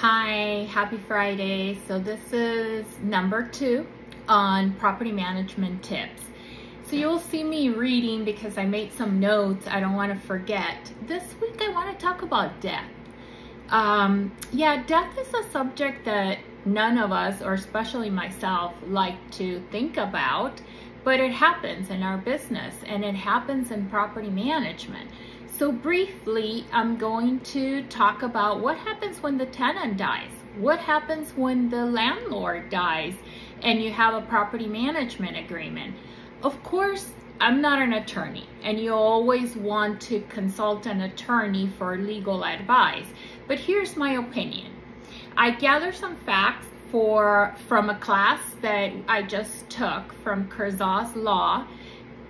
Hi, happy Friday. So this is number 2 on property management tips. So you'll see me reading because I made some notes. I don't want to forget. This week I want to talk about death. Death is a subject that none of us, or especially myself, like to think about, but it happens in our business and it happens in property management. So briefly, I'm going to talk about what happens when the tenant dies. What happens when the landlord dies and you have a property management agreement? Of course, I'm not an attorney, and you always want to consult an attorney for legal advice. But here's my opinion. I gathered some facts from a class that I just took from Curzaw's Law,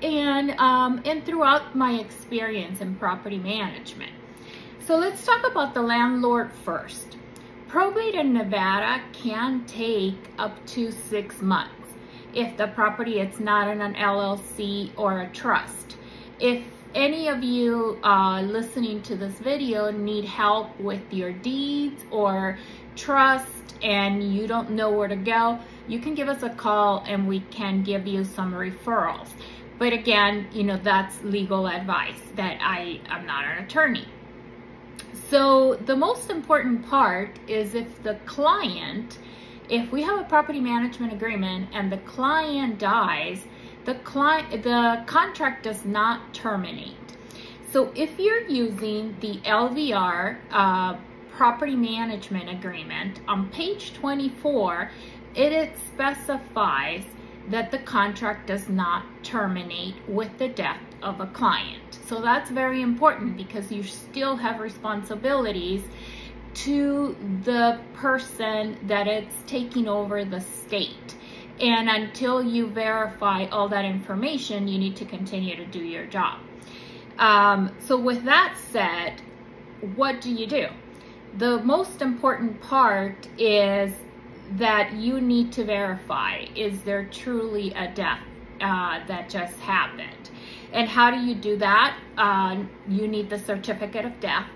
and throughout my experience in property management. So let's talk about the landlord first. Probate in Nevada can take up to 6 months if the property is not in an LLC or a trust. If any of you listening to this video need help with your deeds or trust and you don't know where to go, you can give us a call and we can give you some referrals. But again, that's legal advice, that I'm not an attorney. So the most important part is if we have a property management agreement and the client dies, the contract does not terminate. So if you're using the LVR property management agreement, on page 24, it specifies that the contract does not terminate with the death of a client. So that's very important because you still have responsibilities to the person that it's taking over the state. And until you verify all that information, you need to continue to do your job. So with that said, what do you do? The most important part is that you need to verify, is there truly a death that just happened? And how do you do that? You need the certificate of death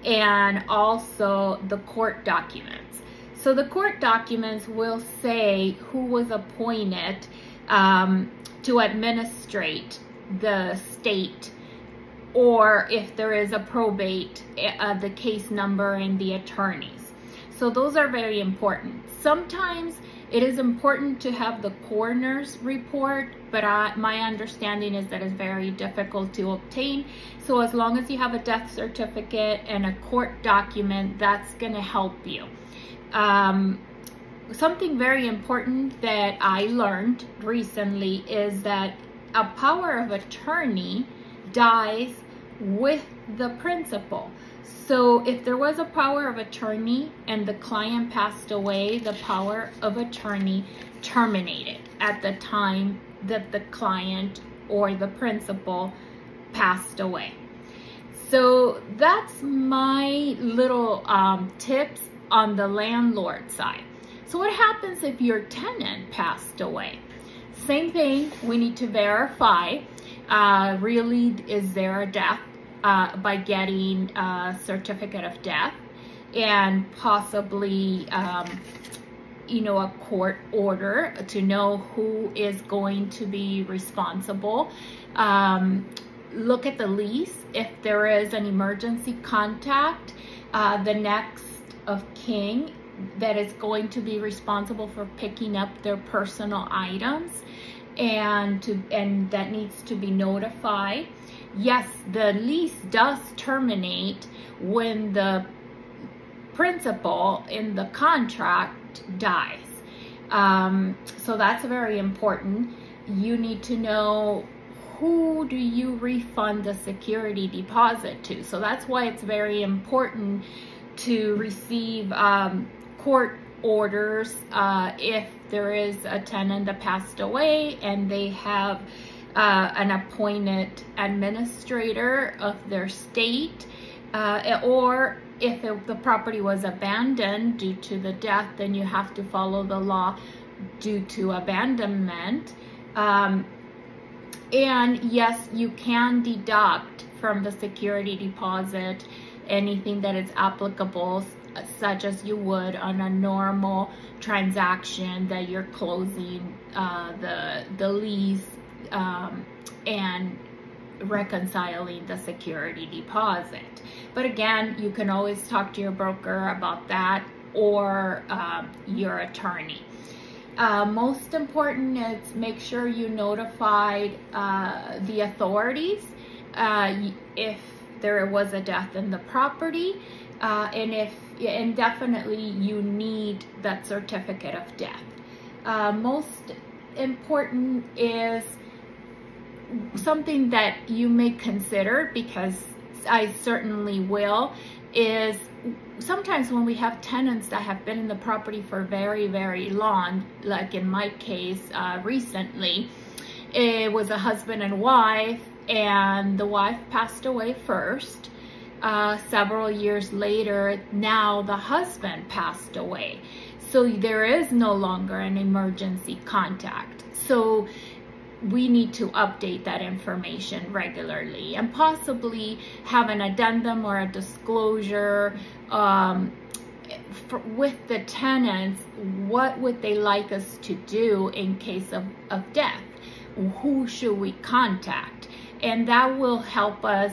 and also the court documents. So the court documents will say who was appointed to administrate the state, or if there is a probate, the case number and the attorneys. So those are very important. Sometimes it is important to have the coroner's report, but my understanding is that it's very difficult to obtain. So as long as you have a death certificate and a court document, that's going to help you. Something very important that I learned recently is that a power of attorney dies with the principal. So if there was a power of attorney and the client passed away, the power of attorney terminated at the time that the client or the principal passed away. So that's my little tips on the landlord side. So what happens if your tenant passed away? Same thing, we need to verify, really, is there a death? By getting a certificate of death and possibly, a court order to know who is going to be responsible. Look at the lease. If there is an emergency contact, the next of kin that is going to be responsible for picking up their personal items, and that needs to be notified. Yes, the lease does terminate when the principal in the contract dies. So that's very important. You need to know who do you refund the security deposit to. So that's why it's very important to receive court orders if there is a tenant that passed away and they have an appointed administrator of their state, or if the property was abandoned due to the death, then you have to follow the law due to abandonment. And yes, you can deduct from the security deposit anything that is applicable such as you would on a normal transaction that you're closing the lease and reconciling the security deposit. But again, you can always talk to your broker about that, or your attorney. Most important is make sure you notified the authorities if there was a death in the property, and definitely you need that certificate of death. Most important is something that you may consider, because I certainly will, is sometimes when we have tenants that have been in the property for very, very long, like in my case recently, it was a husband and wife, and the wife passed away first. Several years later, now the husband passed away. So there is no longer an emergency contact. So we need to update that information regularly, and possibly have an addendum or a disclosure with the tenants. What would they like us to do in case of death? Who should we contact? And that will help us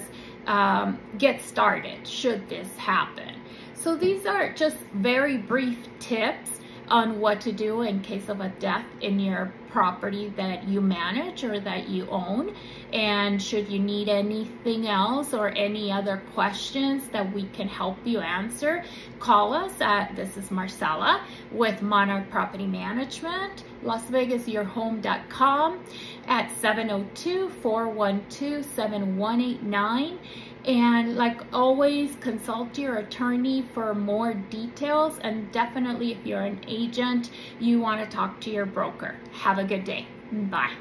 get started should this happen. So these are just very brief tips on what to do in case of a death in your property that you manage or that you own. And should you need anything else or any other questions that we can help you answer, call us at, this is Marcella with Monarch Property Management, LasVegasYourHome.com, at 702-412-7189. And like always, consult your attorney for more details, and definitely if you're an agent, you want to talk to your broker. Have a good day. Bye.